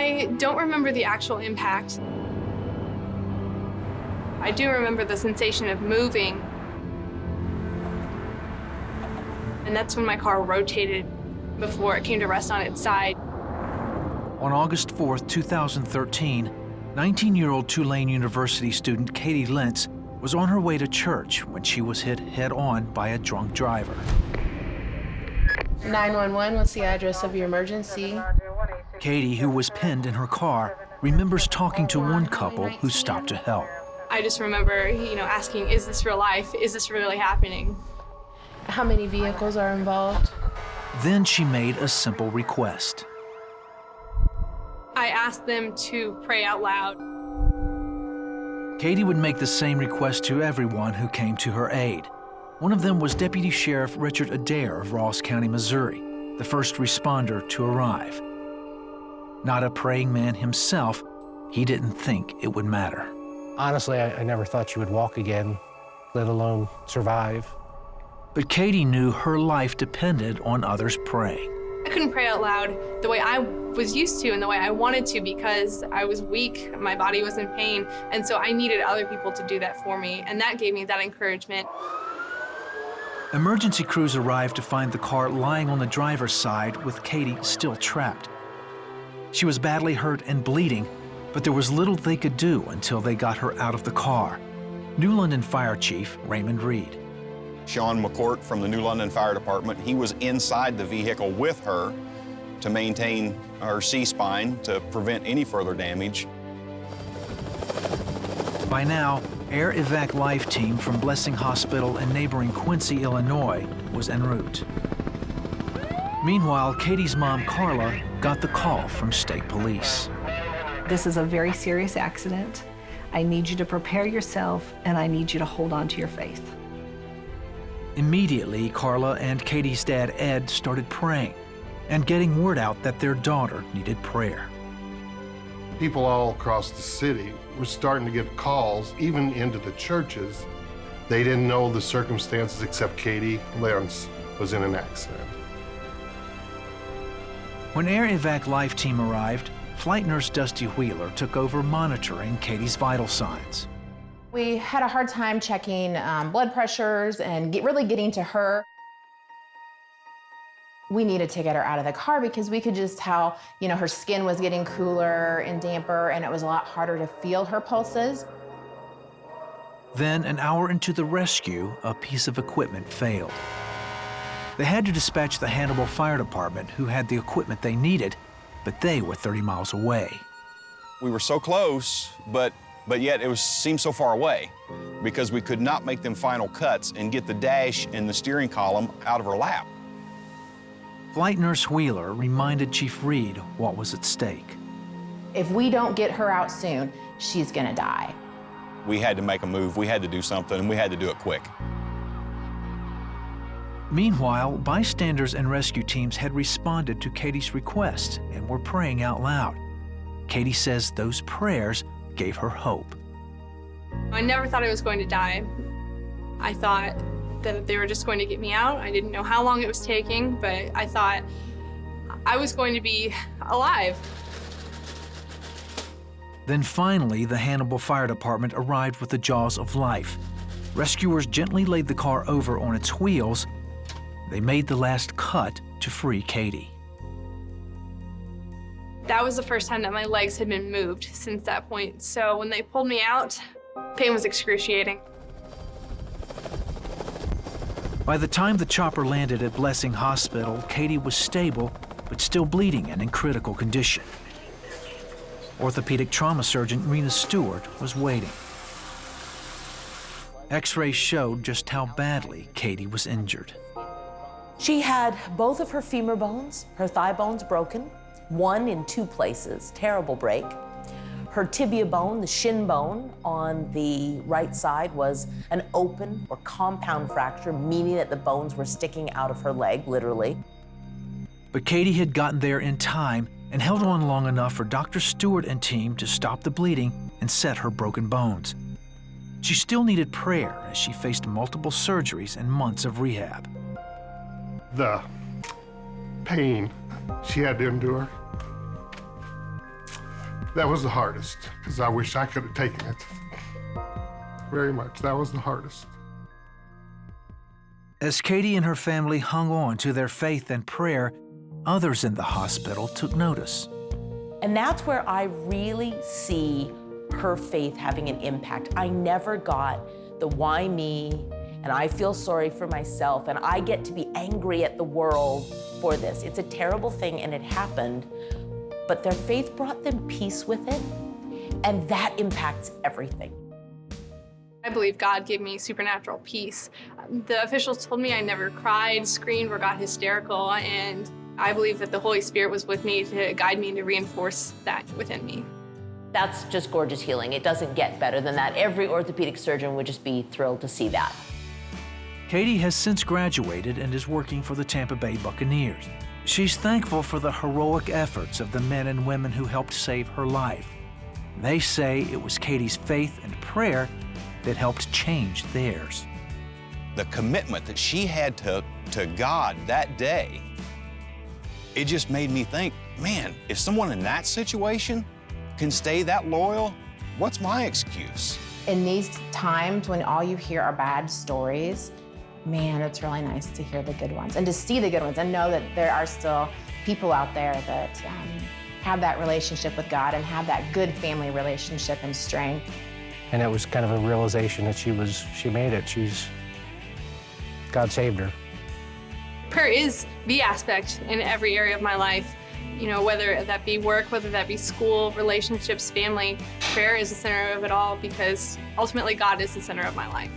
I don't remember the actual impact. I do remember the sensation of moving. And that's when my car rotated before it came to rest on its side. On August 4th, 2013, 19-year-old Tulane University student Katie Lentz was on her way to church when she was hit head-on by a drunk driver. 911, what's the address of your emergency? Katie, who was pinned in her car, remembers talking to one couple who stopped to help. I just remember, asking, is this real life? Is this really happening? How many vehicles are involved? Then she made a simple request. I asked them to pray out loud. Katie would make the same request to everyone who came to her aid. One of them was Deputy Sheriff Richard Adair of Ross County, Missouri, the first responder to arrive. Not a praying man himself, he didn't think it would matter. Honestly, I never thought she would walk again, let alone survive. But Katie knew her life depended on others praying. I couldn't pray out loud the way I was used to and the way I wanted to because I was weak, my body was in pain, and so I needed other people to do that for me, and that gave me that encouragement. Emergency crews arrived to find the car lying on the driver's side with Katie still trapped. She was badly hurt and bleeding, but there was little they could do until they got her out of the car. New London Fire Chief Raymond Reed. Sean McCourt from the New London Fire Department, he was inside the vehicle with her to maintain her C-spine to prevent any further damage. By now, Air Evac Life Team from Blessing Hospital in neighboring Quincy, Illinois, was en route. Meanwhile, Katie's mom, Carla, got the call from state police. This is a very serious accident. I need you to prepare yourself, and I need you to hold on to your faith. Immediately, Carla and Katie's dad, Ed, started praying and getting word out that their daughter needed prayer. People all across the city were starting to get calls, even into the churches. They didn't know the circumstances except Katie Lentz was in an accident. When Air Evac Life Team arrived, Flight Nurse Dusty Wheeler took over monitoring Katie's vital signs. We had a hard time checking blood pressures and really getting to her. We needed to get her out of the car because we could just tell, her skin was getting cooler and damper, and it was a lot harder to feel her pulses. Then, an hour into the rescue, a piece of equipment failed. They had to dispatch the Hannibal Fire Department, who had the equipment they needed, but they were 30 miles away. We were so close, but yet it seemed so far away because we could not make them final cuts and get the dash and the steering column out of her lap. Flight Nurse Wheeler reminded Chief Reed what was at stake. If we don't get her out soon, she's gonna die. We had to make a move, we had to do something, and we had to do it quick. Meanwhile, bystanders and rescue teams had responded to Katie's request and were praying out loud. Katie says those prayers gave her hope. I never thought I was going to die. I thought that they were just going to get me out. I didn't know how long it was taking, but I thought I was going to be alive. Then finally, the Hannibal Fire Department arrived with the jaws of life. Rescuers gently laid the car over on its wheels. They made the last cut to free Katie. That was the first time that my legs had been moved since that point. So when they pulled me out, pain was excruciating. By the time the chopper landed at Blessing Hospital, Katie was stable, but still bleeding and in critical condition. Orthopedic trauma surgeon RENA Stewart was waiting. X-rays showed just how badly Katie was injured. She had both of her femur bones, her thigh bones broken, one in two places, terrible break. Her tibia bone, the shin bone on the right side, was an open or compound fracture, meaning that the bones were sticking out of her leg, literally. But Katie had gotten there in time and held on long enough for Dr. Stewart and team to stop the bleeding and set her broken bones. She still needed prayer as she faced multiple surgeries and months of rehab. The pain she had to endure. That was the hardest, because I wish I could have taken it. Very much. That was the hardest. As Katie and her family hung on to their faith and prayer, others in the hospital took notice. And that's where I really see her faith having an impact. I never got the why me, and I feel sorry for myself, and I get to be angry at the world for this. It's a terrible thing, and it happened, but their faith brought them peace with it, and that impacts everything. I believe God gave me supernatural peace. The officials told me I never cried, screamed, or got hysterical, and I believe that the Holy Spirit was with me to guide me and to reinforce that within me. That's just gorgeous healing. It doesn't get better than that. Every orthopedic surgeon would just be thrilled to see that. Katie has since graduated and is working for the Tampa Bay Buccaneers. She's thankful for the heroic efforts of the men and women who helped save her life. They say it was Katie's faith and prayer that helped change theirs. The commitment that she had to God that day, it just made me think, man, if someone in that situation can stay that loyal, what's my excuse? In these times when all you hear are bad stories, man, it's really nice to hear the good ones and to see the good ones and know that there are still people out there that have that relationship with God and have that good family relationship and strength. And it was kind of a realization that she made it. God saved her. Prayer is the aspect in every area of my life. You know, whether that be work, whether that be school, relationships, family, prayer is the center of it all because ultimately God is the center of my life.